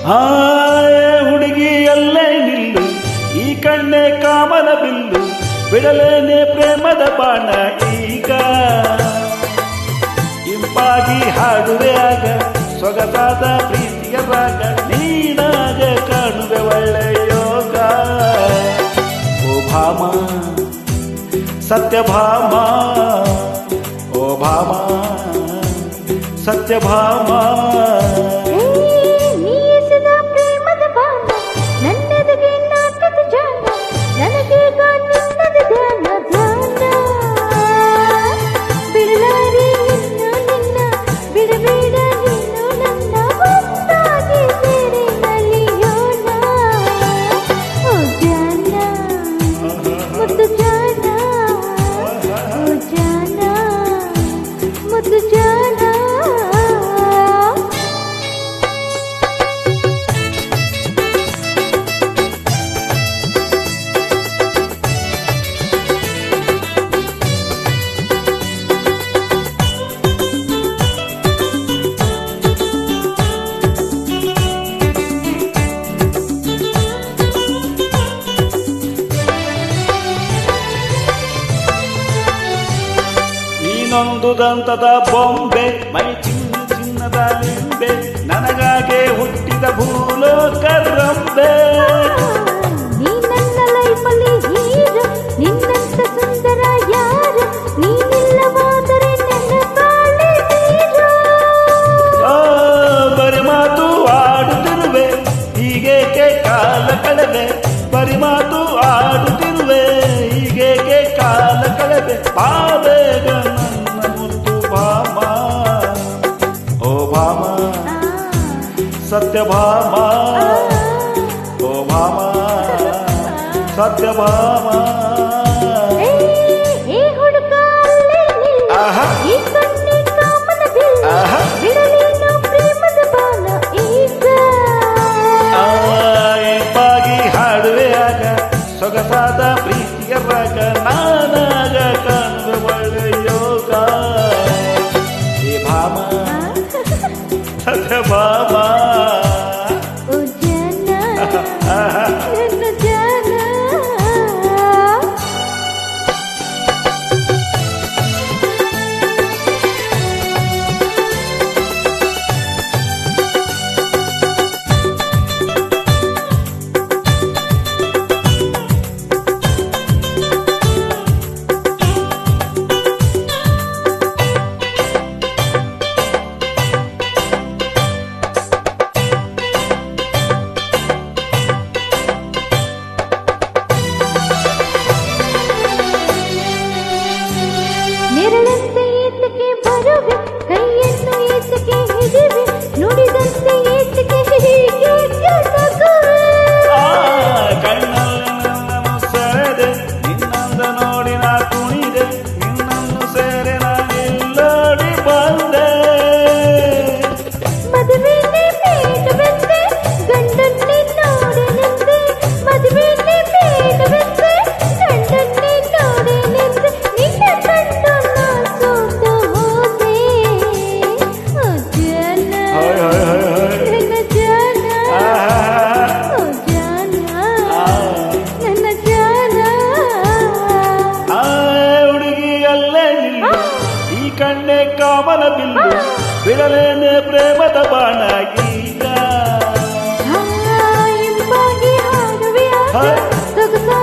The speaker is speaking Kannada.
ಹಾಯ ಹುಡುಗಿ ಅಲ್ಲೇ ನಿಲ್ಲು, ಈ ಕಣ್ಣೆ ಕಾಮನ ಬಿಲ್ಲು, ಬಿಡಲೇನೆ ಪ್ರೇಮದ ಬಾಣ ಈಗ. ಇಂಪಾಗಿ ಹಾಡುವೆ ಆಗ ಸೊಗಸಾದ ಪ್ರೀತಿಯ ರಾಗ, ನೀನಾಗ ಕಾಣುವೆ ಒಳ್ಳೆ ಯೋಗ. ಓ ಭಾಮ ಸತ್ಯಭಾಮ, ಓ ಭಾಮ ಸತ್ಯಭಾಮ. ಇನ್ನೊಂದು ದಂತದ ಬೊಂಬೆ, ಮೈ ಚಿನ್ನ ಚಿನ್ನದ ಲಿಂಬೆ, ನನಗಾಗೆ ಹುಟ್ಟಿದ ಭೂಲೋಕ ರಂಬೆ. ನೀ ನನ್ನ ಲೈಫಲ್ಲಿ ಹೀರೋ, ನಿನ್ನಂತ ಸುಂದರ ಯಾರು, ನೀನಿಲ್ಲವಾದರೆ ನನ್ನ ಬಾಳೆ ಹೀರೋ. ಬರಿ ಮಾತು ಆಡುತ್ತಿರುವೆ, ಹೀಗೇಕೆ ಕಾಲ ಕಳೆದೆ, ಬರಿ ಮಾತು ಆಡುತ್ತಿರುವೆ, ಹೀಗೇಕೆ ಕಾಲ ಕಳೆದೆ. ಪಾವೇಗ ಭಾಮ, ಓ ಭಾಮ ಸತ್ಯಭಾಮ, ಓ ಭಾಮ ಸತ್ಯಭಾಮ. ಇಂಪಾಗಿ ಹಾಡುವೆ ಆಗ ಸೊಗಸಾದ ಪ್ರೀತಿಯ ರಾಗ, ನಾನಾಗ ಕಾಣುವೆ ಒಳ್ಳೆ ಯೋಗ. ಭಾಮ ಸತ್ಯಭಾಮ. ನೆರಳಂತೆ ಏತಕ್ಕೆ ಬರುವೆ, ಕೈಯನ್ನು ಏತಕ್ಕೆ ಹಿಡಿವೆ, ನುಡಿದಂತೆ ಏತಕ್ಕೆ ಹೀಗೆ ನಗುವೆ. ಕಣ್ಣಲ್ಲಿ ನನ್ನನ್ನು ಸೆಳೆದೆ, ನಿನ್ನಂದ ನೋಡಿ ನಾ ಕುಣಿದೆ, ನಿನ್ನನ್ನು ಸೇರೆ ನಾನೆಲ್ಲೋಡಿ ಬಂದೆ. ಮದುವೆನೇ ಬೇಡವೆಂದೆ, ಗಂಡನ್ನೇ ನೋಡನೆಂದೆ, ಮದುವೆನೇ ಬೇಡವೆಂದೆ, ಗಂಡನ್ನೇ ನೋಡನೆಂದೆ, ನಿನ್ನ ಕಂಡು ನಾ ಸೋತು ಹೋದೆ. ಓ ಜಾನ ನನ್ನ ಜಾನ, ಓ ಜಾನ ನನ್ನ ಜಾನ. ಹುಡುಗಿ ಅಲ್ಲೇ ನಿಲ್ಲು, ಈ ಕಣ್ಣೆ ಕಾಮನ ಬಿಲ್ಲು, ಬಿಡಲೇನೆ ಪ್ರೇಮದ ಬಾಣ ಈಗ. ಇಂಪಾಗಿ ಹಾಡುವೆ ಆಗ ಸೊಗಸಾದ